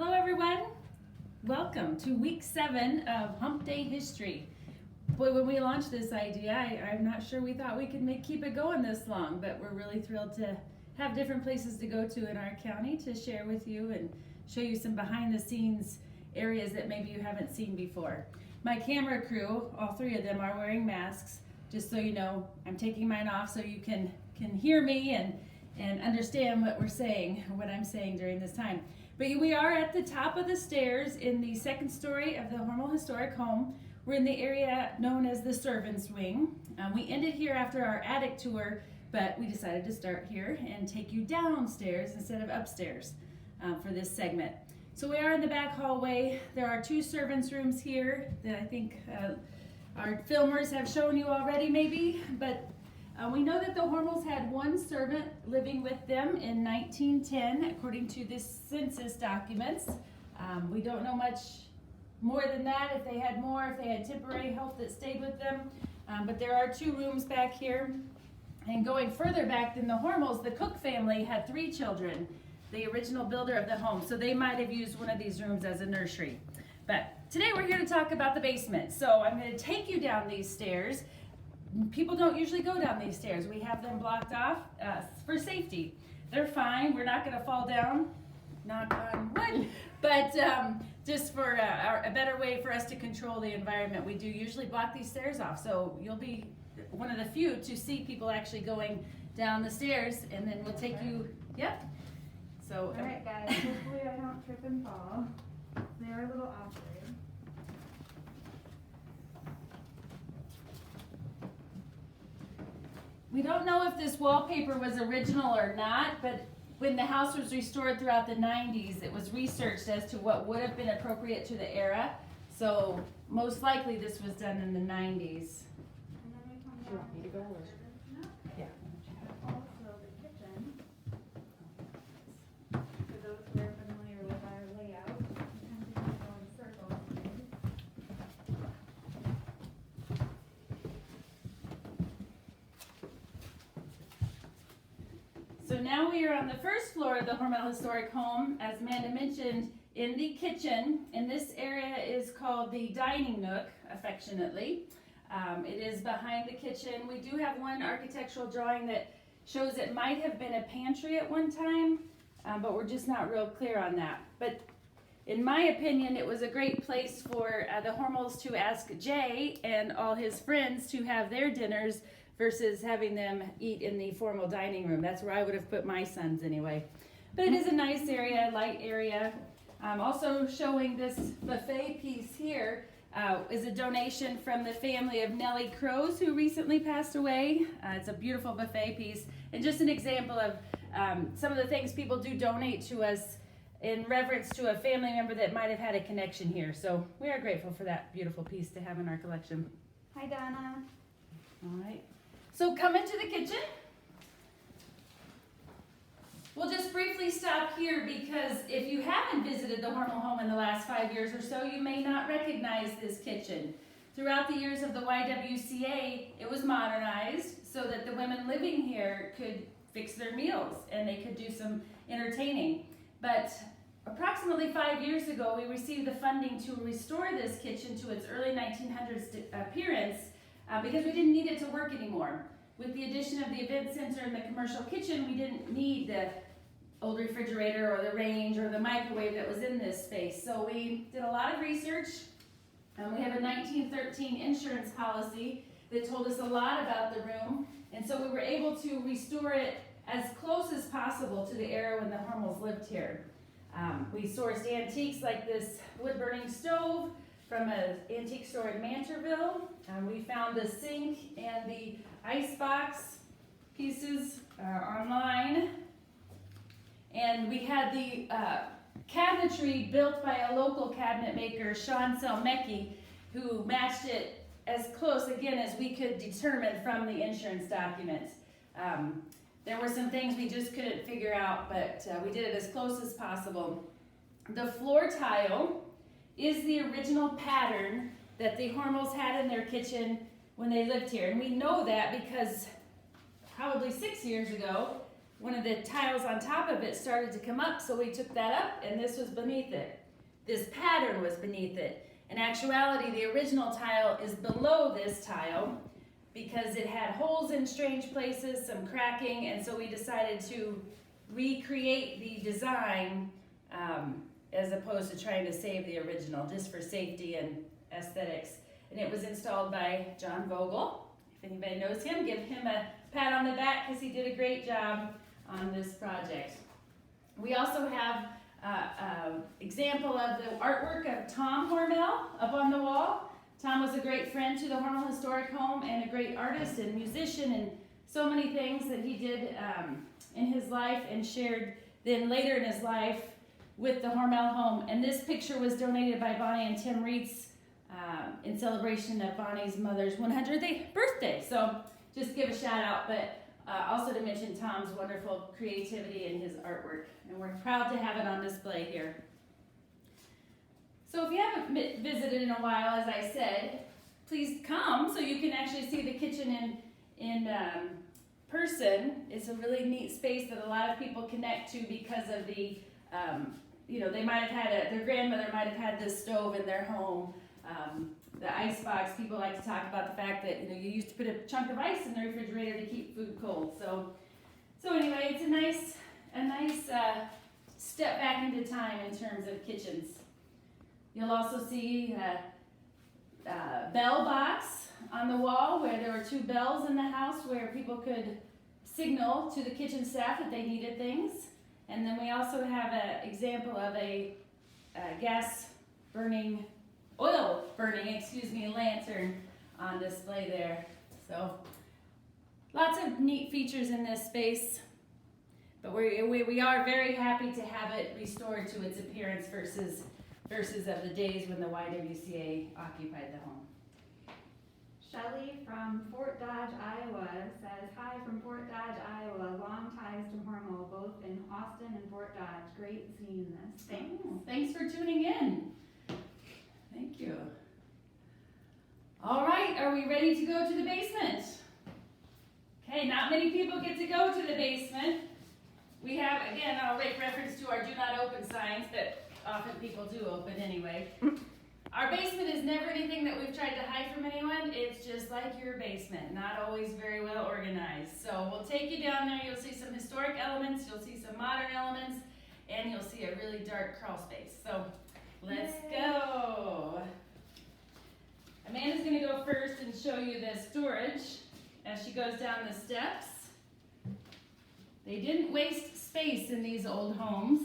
Hello everyone, welcome to week 7 of Hump Day History. Boy, when we launched this idea, I'm not sure we thought we could keep it going this long, but we're really thrilled to have different places to go to in our county to share with you and show you some behind the scenes areas that maybe you haven't seen before. My camera crew, all 3 of them are wearing masks, just so you know. I'm taking mine off so you can hear me and understand what we're saying, what I'm saying during this time. But we are at the top of the stairs in the 2nd story of the Hormel Historic Home. We're in the area known as the servants wing. We ended here after our attic tour, but we decided to start here and take you downstairs instead of upstairs for this segment. So we are in the back hallway. There are 2 servants' rooms here that I think our filmers have shown you already maybe, but we know that the Hormels had 1 servant living with them in 1910, according to the census documents. We don't know much more than that, if they had more, if they had temporary help that stayed with them. But there are 2 rooms back here. And going further back than the Hormels, the Cook family had 3 children, the original builder of the home. So they might have used one of these rooms as a nursery. But today we're here to talk about the basement. So I'm going to take you down these stairs. People don't usually go down these stairs. We have them blocked off for safety. They're fine. We're not going to fall down, knock on wood, but just for a better way for us to control the environment, we do usually block these stairs off. So you'll be one of the few to see people actually going down the stairs, and then we'll take you, yep. So, all right, guys, hopefully I don't trip and fall. They are a little awkward. We don't know if this wallpaper was original or not, but when the house was restored throughout the 90s, it was researched as to what would have been appropriate to the era. So most likely this was done in the 90s. And then we come Do you want me to go or? Yeah. also the kitchen. For those who are familiar with our layout, we tend to go in circles. So now we are on the 1st floor of the Hormel Historic Home. As Amanda mentioned, in the kitchen, and this area is called the dining nook, affectionately. It is behind the kitchen. We do have one architectural drawing that shows it might have been a pantry at one time, but we're just not real clear on that. But in my opinion, it was a great place for the Hormels to ask Jay and all his friends to have their dinners versus having them eat in the formal dining room. That's where I would have put my sons anyway. But it is a nice area, light area. Also showing this buffet piece here is a donation from the family of Nellie Crows, who recently passed away. It's a beautiful buffet piece, and just an example of some of the things people do donate to us in reverence to a family member that might have had a connection here. So we are grateful for that beautiful piece to have in our collection. Hi, Donna. All right. So come into the kitchen. We'll just briefly stop here because if you haven't visited the Hormel home in the last 5 years or so, you may not recognize this kitchen. Throughout the years of the YWCA, it was modernized so that the women living here could fix their meals and they could do some entertaining. But approximately 5 years ago, we received the funding to restore this kitchen to its early 1900s appearance because we didn't need it to work anymore. With the addition of the event center and the commercial kitchen, we didn't need the old refrigerator or the range or the microwave that was in this space. So we did a lot of research. We have a 1913 insurance policy that told us a lot about the room. And so we were able to restore it as close as possible to the era when the Hormels lived here. We sourced antiques like this wood-burning stove from an antique store in Mantorville. We found the sink and the icebox pieces online. And we had the cabinetry built by a local cabinet maker, Sean Selmecki, who matched it as close, again, as we could determine from the insurance documents. There were some things we just couldn't figure out, but we did it as close as possible. The floor tile is the original pattern that the Hormels had in their kitchen when they lived here. And we know that because probably 6 years ago, one of the tiles on top of it started to come up, so we took that up, and this was beneath it. This pattern was beneath it. In actuality, the original tile is below this tile because it had holes in strange places, some cracking, and so we decided to recreate the design as opposed to trying to save the original, just for safety and aesthetics. And it was installed by John Vogel. If anybody knows him, give him a pat on the back because he did a great job on this project. We also have an example of the artwork of Tom Hormel up on the wall. Tom was a great friend to the Hormel Historic Home and a great artist and musician and so many things that he did in his life and shared then later in his life with the Hormel home. And this picture was donated by Bonnie and Tim Reitz in celebration of Bonnie's mother's 100th birthday. So just give a shout out, but also to mention Tom's wonderful creativity in his artwork. And we're proud to have it on display here. So if you haven't visited in a while, as I said, please come so you can actually see the kitchen in person. It's a really neat space that a lot of people connect to because of the, they might have had their grandmother might have had this stove in their home. The ice box, people like to talk about the fact that you used to put a chunk of ice in the refrigerator to keep food cold. So anyway, it's a nice step back into time in terms of kitchens. You'll also see a bell box on the wall where there were 2 bells in the house where people could signal to the kitchen staff that they needed things. And then we also have an example of a oil burning, lantern on display there. So lots of neat features in this space, but we are very happy to have it restored to its appearance versus of the days when the YWCA occupied the home. Shelley from Fort Dodge, Iowa says, "Hi from Fort Dodge, Iowa. Long ties to Hormel, both in Austin and Fort Dodge. Great seeing this. Thanks." Thanks for tuning in. Thank you. All right, are we ready to go to the basement? Okay, not many people get to go to the basement. We have, again, I'll make reference to our do not open signs, but often people do open anyway. Our basement is never anything that we've tried to hide from anyone. It's just like your basement, not always very well organized. So we'll take you down there. You'll see some historic elements, you'll see some modern elements, and you'll see a really dark crawl space. So let's go. Amanda's going to go first and show you the storage as she goes down the steps. They didn't waste space in these old homes.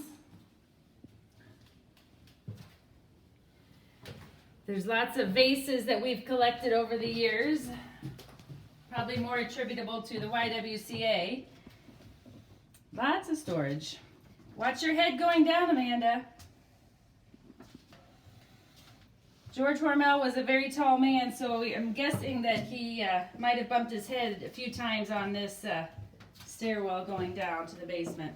There's lots of vases that we've collected over the years, probably more attributable to the YWCA. Lots of storage. Watch your head going down, Amanda. George Hormel was a very tall man, so I'm guessing that he might have bumped his head a few times on this stairwell going down to the basement.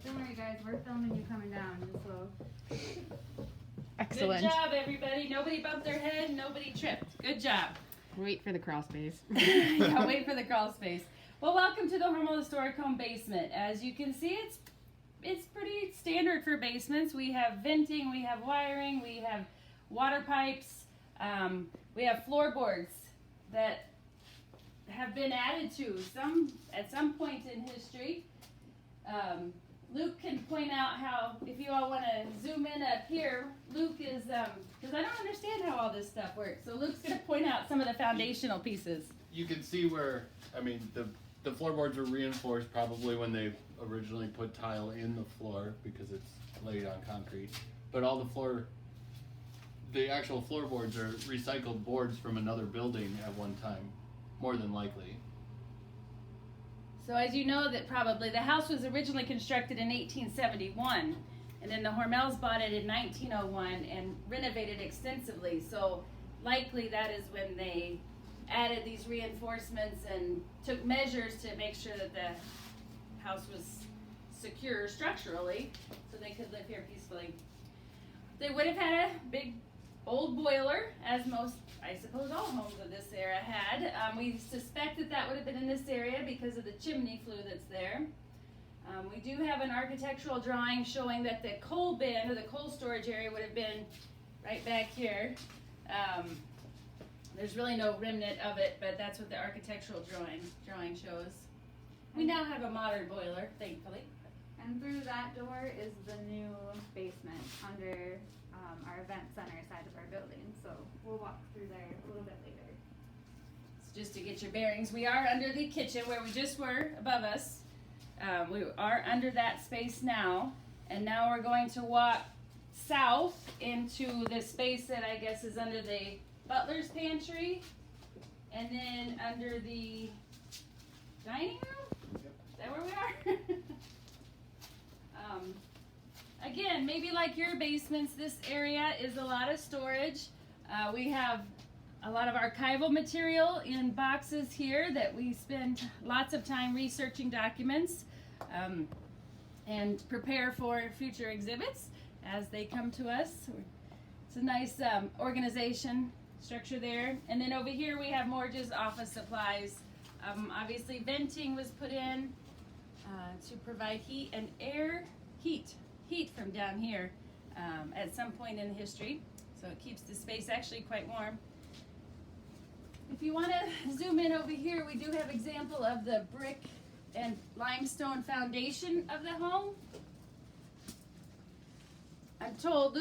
Don't worry, guys. We're filming you coming down. Just so. Excellent. Good job, everybody. Nobody bumped their head. Nobody tripped. Good job. Wait for the crawl space. Yeah, wait for the crawl space. Well, welcome to the Hormel Historic Home basement. As you can see, it's pretty standard for basements. We have venting, we have wiring, we have water pipes, we have floorboards that have been added to at some point in history. Luke can point out how, if you all want to zoom in up here, Luke is, because I don't understand how all this stuff works, so Luke's going to point out some of the foundational pieces. You can see where, the floorboards were reinforced probably when they originally put tile in the floor because it's laid on concrete. But all the actual floorboards are recycled boards from another building at one time, more than likely. So as you know that probably the house was originally constructed in 1871, and then the Hormels bought it in 1901 and renovated extensively. So likely that is when they added these reinforcements and took measures to make sure that the house was secure structurally so they could live here peacefully. They would have had a big old boiler, as most, I suppose, all homes of this era had. We suspect that that would have been in this area because of the chimney flue that's there. We do have an architectural drawing showing that the coal bin or the coal storage area would have been right back here. There's really no remnant of it, but that's what the architectural drawing shows. We now have a modern boiler, thankfully. And through that door is the new basement under our event center side of our building. So we'll walk through there a little bit later. So just to get your bearings, we are under the kitchen where we just were above us. We are under that space now, and now we're going to walk south into the space that I guess is under the butler's pantry, and then under the dining room. Is that where we are? Again, maybe like your basements, this area is a lot of storage. We have a lot of archival material in boxes here that we spend lots of time researching documents and prepare for future exhibits as they come to us. It's a nice organization structure there. And then over here we have more just office supplies. Obviously venting was put in to provide heat and air, heat from down here at some point in history. So it keeps the space actually quite warm. If you want to zoom in over here, we do have example of the brick and limestone foundation of the home. I'm told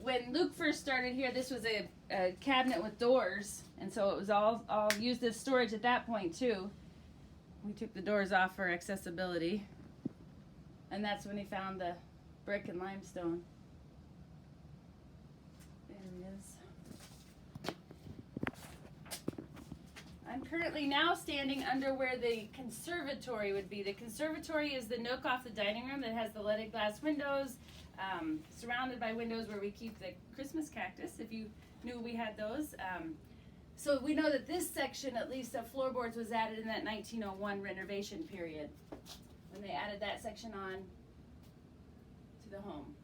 when Luke first started here, this was a cabinet with doors, and so it was all used as storage at that point too. We took the doors off for accessibility, and that's when he found the brick and limestone. There it is. I'm currently now standing under where the conservatory would be. The conservatory is the nook off the dining room that has the leaded glass windows, surrounded by windows where we keep the Christmas cactus, if you knew we had those. So we know that this section, at least of floorboards, was added in that 1901 renovation period, when they added that section on to the home.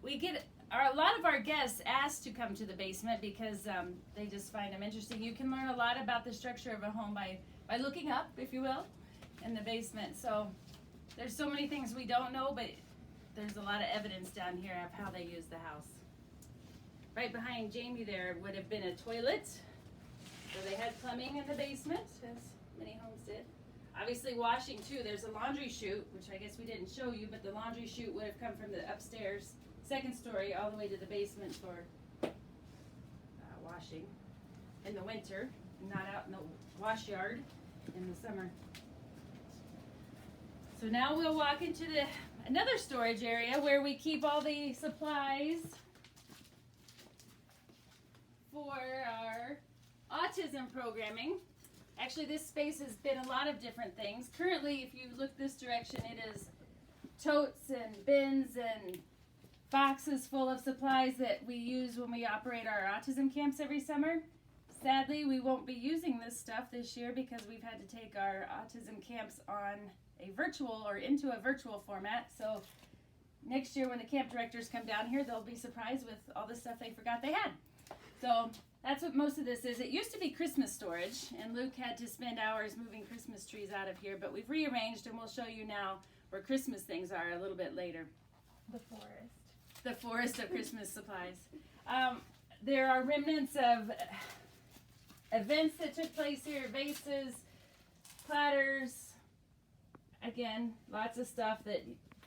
We get a lot of our guests asked to come to the basement because they just find them interesting. You can learn a lot about the structure of a home by looking up, if you will, in the basement. So there's so many things we don't know, but there's a lot of evidence down here of how they use the house. Right behind Jamie there would have been a toilet. So they had plumbing in the basement, as many homes did. Obviously washing too. There's a laundry chute, which I guess we didn't show you, but the laundry chute would have come from the upstairs, second story, all the way to the basement for washing in the winter, not out in the wash yard in the summer. So now we'll walk into another storage area where we keep all the supplies for our autism programming. Actually, this space has been a lot of different things. Currently, if you look this direction, it is totes and bins and boxes full of supplies that we use when we operate our autism camps every summer. Sadly, we won't be using this stuff this year because we've had to take our autism camps on a virtual or into a virtual format. So next year when the camp directors come down here, they'll be surprised with all the stuff they forgot they had. So that's what most of this is. It used to be Christmas storage, and Luke had to spend hours moving Christmas trees out of here, but we've rearranged, and we'll show you now where Christmas things are a little bit later. The forest. The forest of Christmas supplies. There are remnants of events that took place here, vases, platters. Again, lots of stuff that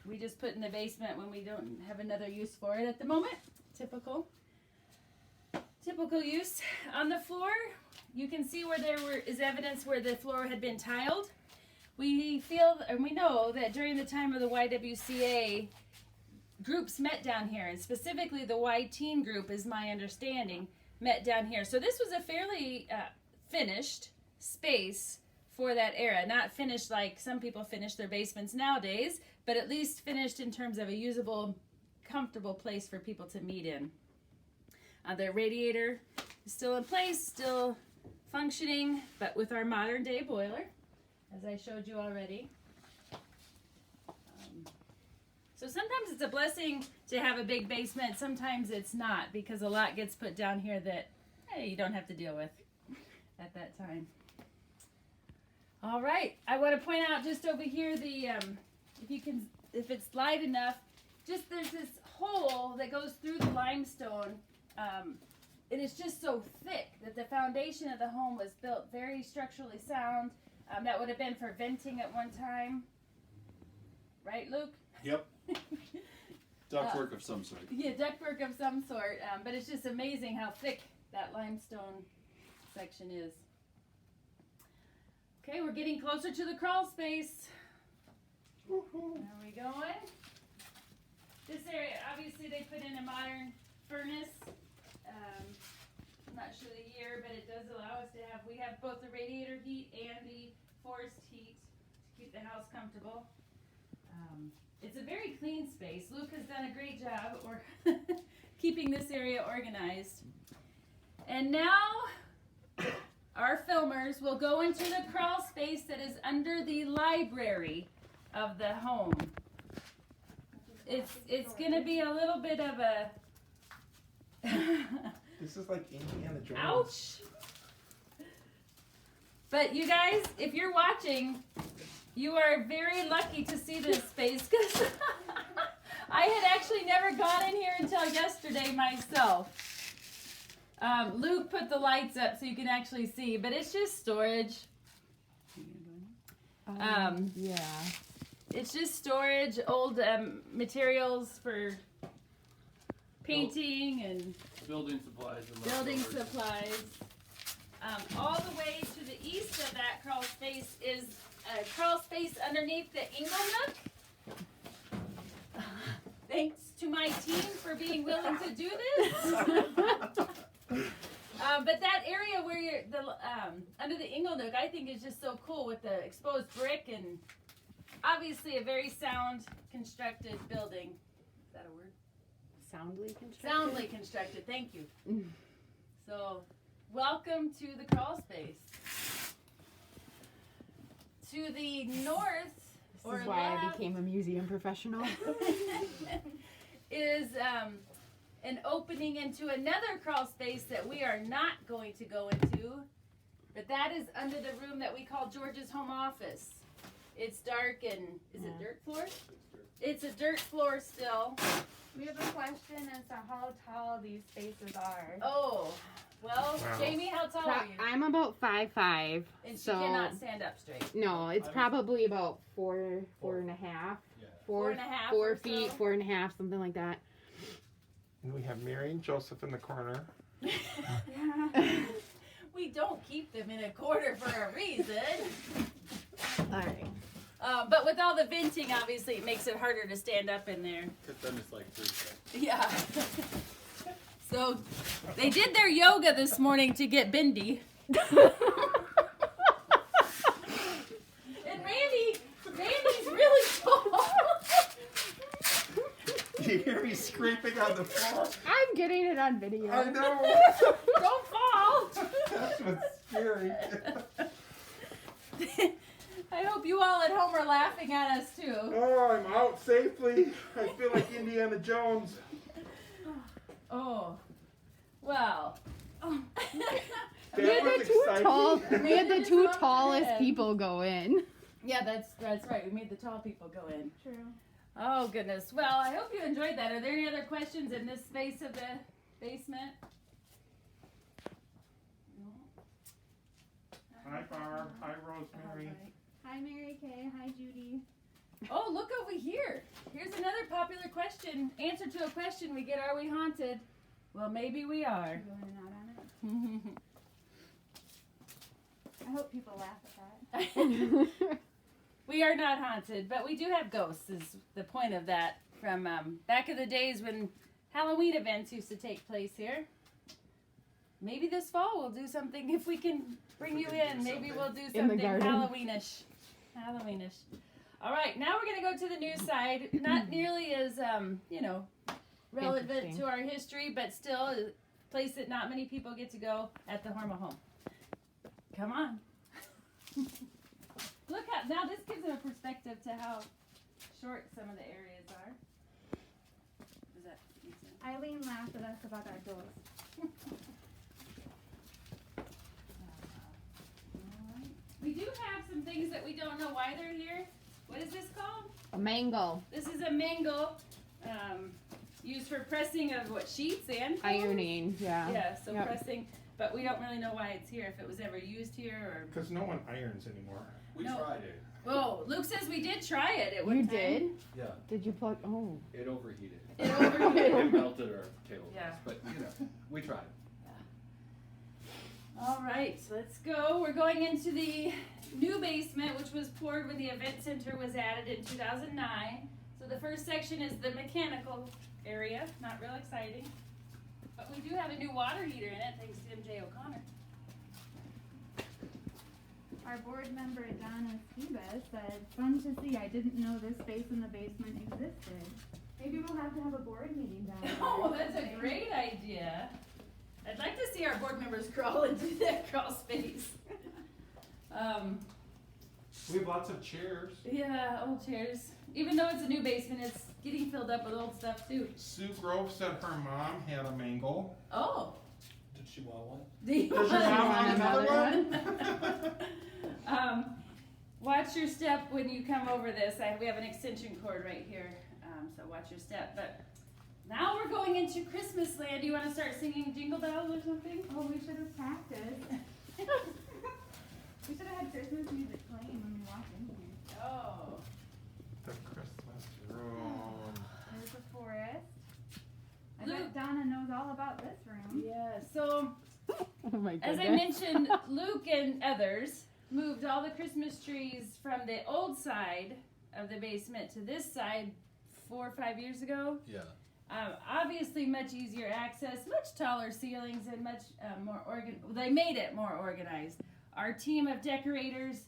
we just put in the basement when we don't have another use for it at the moment. Typical use. On the floor, you can see where is evidence where the floor had been tiled. We feel, and we know that during the time of the YWCA, groups met down here, and specifically the Y Teen group, is my understanding, met down here. So this was a fairly finished space for that era. Not finished like some people finish their basements nowadays, but at least finished in terms of a usable, comfortable place for people to meet in. The radiator is still in place, still functioning, but with our modern day boiler, as I showed you already. So sometimes it's a blessing to have a big basement. Sometimes it's not, because a lot gets put down here that you don't have to deal with at that time. All right, I want to point out just over here the if it's light enough, just there's this hole that goes through the limestone. It is just so thick that the foundation of the home was built very structurally sound. That would have been for venting at one time, right, Luke? Yep. Ductwork of some sort. Yeah, ductwork of some sort. But it's just amazing how thick that limestone section is. Okay, we're getting closer to the crawl space. Woo-hoo. There we going. This area, obviously they put in a modern furnace. I'm not sure the year, but it does allow us to we have both the radiator heat and the forced heat to keep the house comfortable. It's a very clean space. Luke has done a great job keeping this area organized. And now our filmers will go into the crawl space that is under the library of the home. It's gonna be a little bit of a This is like Indiana Jones. ouch. But you guys, if you're watching, you are very lucky to see this space, because I had actually never gone in here until yesterday myself. Luke put the lights up so you can actually see, but it's just storage. Yeah. It's just storage, old materials for painting and Building supplies and building leftovers. supplies. All the way to the east of that crawl space is a crawl space underneath the ingle nook. Thanks to my team for being willing to do this. But that area where you're under the ingle nook, I think is just so cool with the exposed brick and obviously a very sound constructed building. Is that a word? Soundly constructed. Soundly constructed. Thank you. So, welcome to the crawl space. To the north, This is why I became a museum professional. is an opening into another crawl space that we are not going to go into, but that is under the room that we call George's home office. It's dark and is it dirt floor? It's a dirt floor still. We have a question as to how tall these spaces are. Oh, well, Wow. Jamie, how tall are you? I'm about 5'5", And she so cannot stand up straight. no, it's I'm- probably about four and a half, Yeah. 4.5 4 or feet, so. 4.5, something like that. And we have Mary and Joseph in the corner. We don't keep them in a corner for a reason. All right. But with all the venting, obviously, it makes it harder to stand up in there. Because then it's like 3 feet. Yeah. So they did their yoga this morning to get bendy. And Randy's really tall. Do you hear me scraping on the floor? I'm getting it on video. I know. Don't fall. That's what's scary. I hope you all at home are laughing at us too. Oh, I'm out safely. I feel like Indiana Jones. Oh, well. That We had was the two exciting. tall. We had the two Just tallest ahead. people go in. Yeah, that's right. We made the tall people go in. True. Oh goodness. Well, I hope you enjoyed that. Are there any other questions in this space of the basement? No. Hi, Barb. Hi, Rosemary. All right. Hi, Mary Kay. Hi, Judy. Oh, look over here. Here's another popular question. Answer to a question we get, are we haunted? Well, maybe we are. You want to nod on it? I hope people laugh at that. We are not haunted, but we do have ghosts is the point of that from back in the days when Halloween events used to take place here. Maybe this fall we'll do something if we can bring you in. Maybe we'll do In the something garden. Halloweenish. Halloweenish. All right, now we're going to go to the new side. Not nearly as, relevant Interesting. to our history, but still a place that not many people get to go at the Hormel home. Come on. Look how, now this gives them a perspective to how short some of the areas are. Eileen laughed at us about our doors. We do have some things that we don't know why they're here. What is this called? A mango. This is a mangle, used for pressing of what, sheets and pillows? Ironing, yeah. Yeah, so Yep. pressing, but we don't really know why it's here, if it was ever used here or. Because no one irons anymore. We No. tried it. Whoa, Luke says we did try it at one You time. did? Yeah. Did you plug? Oh. It overheated. It overheated. It melted our tables. Yeah. But, you know, we tried. All right, so let's go. We're going into the new basement, which was poured when the event center was added in 2009. So the first section is the mechanical area, not real exciting. But we do have a new water heater in it, thanks to MJ O'Connor. Our board member Donna Skiba said, "Fun to see. I didn't know this space in the basement existed. Maybe we'll have to have a board meeting down there." Oh, that's a great idea. I'd like to see our board members crawl into that crawl space. We have lots of chairs. Yeah, old chairs. Even though it's a new basement, it's getting filled up with old stuff too. Sue Grove said her mom had a mangle. Oh. Did she want one? Does Does your mom want another one? Watch your step when you come over this. We have an extension cord right here, so watch your step. But now we're going into Christmas land. Do you want to start singing Jingle Bells or something? Oh, we should have practiced. We should have had Christmas music playing when we walked in here. Oh. The Christmas room. There's a forest. I Luke. bet Donna knows all about this room. Yeah, so Oh my as goodness. I mentioned, Luke and others moved all the Christmas trees from the old side of the basement to this side 4 or 5 years ago. Yeah. Obviously much easier access, much taller ceilings, and much more they made it more organized. Our team of decorators,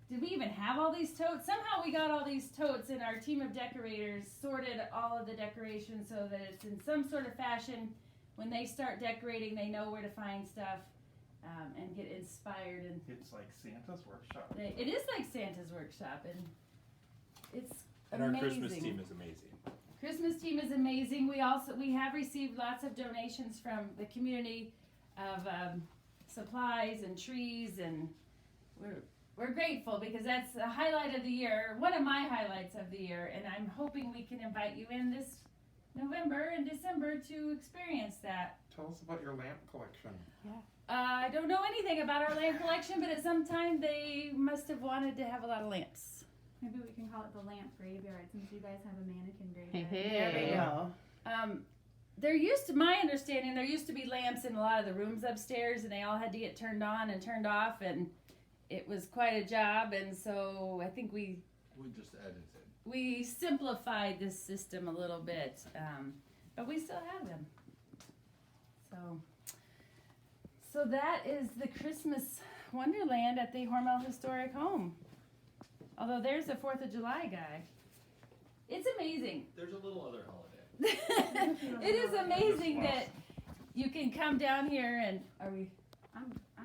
did we even have all these totes? Somehow we got all these totes, and our team of decorators sorted all of the decorations so that it's in some sort of fashion. When they start decorating, they know where to find stuff and get inspired. And It's like Santa's workshop. it is like Santa's workshop, and it's And our amazing. Christmas team is amazing. Christmas team is amazing. We have received lots of donations from the community of supplies and trees, and we're grateful because that's a highlight of the year, one of my highlights of the year, and I'm hoping we can invite you in this November and December to experience that. Tell us about your lamp collection. I don't know anything about our lamp collection, but at some time they must have wanted to have a lot of lamps. Maybe we can call it the lamp graveyard since you guys have a mannequin Hey, graveyard. hey. There we go. My understanding, there used to be lamps in a lot of the rooms upstairs, and they all had to get turned on and turned off, and it was quite a job. And so I think we just edited. we simplified this system a little bit, but we still have them. So that is the Christmas Wonderland at the Hormel Historic Home. Although there's a 4th of July guy. It's amazing. There's a little other holiday. It is amazing that you can come down here and I'm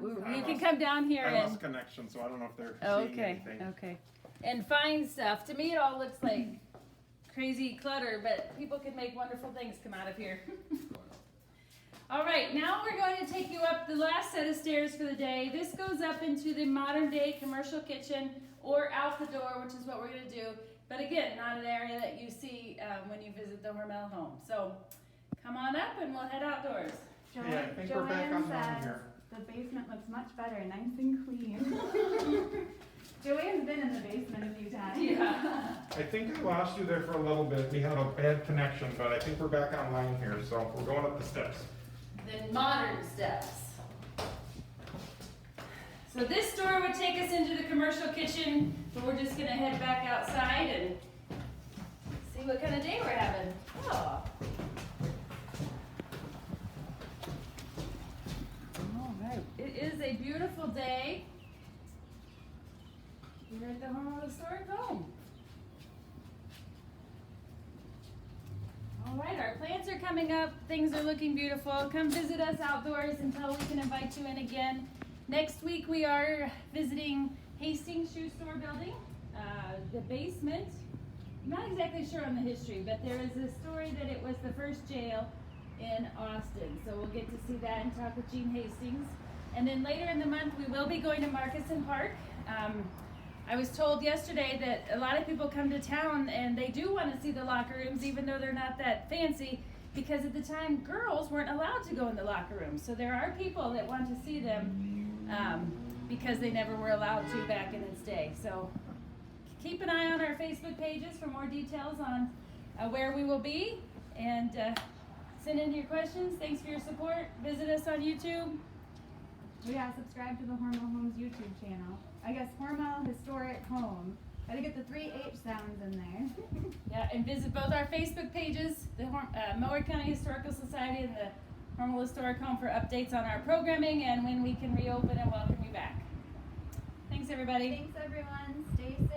you can come down here I and lost connection, so I don't know if they're seeing okay, anything. okay, and find stuff. To me, it all looks like crazy clutter, but people can make wonderful things come out of here. All right, now we're going to take you up the last set of stairs for the day. This goes up into the modern day commercial kitchen or out the door, which is what we're going to do. But again, not an area that you see when you visit the Hormel home. So come on up and we'll head outdoors. Yeah, I think we're back Joanne online says here. the basement looks much better, nice and clean. Joanne's been in the basement a few times. Yeah. I think I lost you there for a little bit. We had a bad connection, but I think we're back online here, so we're going up the steps. The modern steps. So this door would take us into the commercial kitchen, but we're just gonna head back outside and see what kind of day we're having. Oh. All right, it is a beautiful day here at the Hormel Historic Home. All right, our plants are coming up. Things are looking beautiful. Come visit us outdoors until we can invite you in again. Next week we are visiting Hastings Shoe Store building, the basement. I'm not exactly sure on the history, but there is a story that it was the first jail in Austin. So we'll get to see that and talk with Gene Hastings. And then later in the month, we will be going to Marcusson Park. I was told yesterday that a lot of people come to town and they do want to see the locker rooms, even though they're not that fancy, because at the time girls weren't allowed to go in the locker rooms. So there are people that want to see them because they never were allowed to back in its day. So keep an eye on our Facebook pages for more details on where we will be, and send in your questions. Thanks for your support. Visit us on YouTube. Yeah, subscribe to the Hormel Homes YouTube channel. I guess Hormel Historic Home. Gotta get the 3 H sounds in there. Yeah, and visit both our Facebook pages, the Mower County Historical Society and the Hormel Historic Home, for updates on our programming and when we can reopen and welcome you back. Thanks, everybody. Thanks everyone. Stay safe.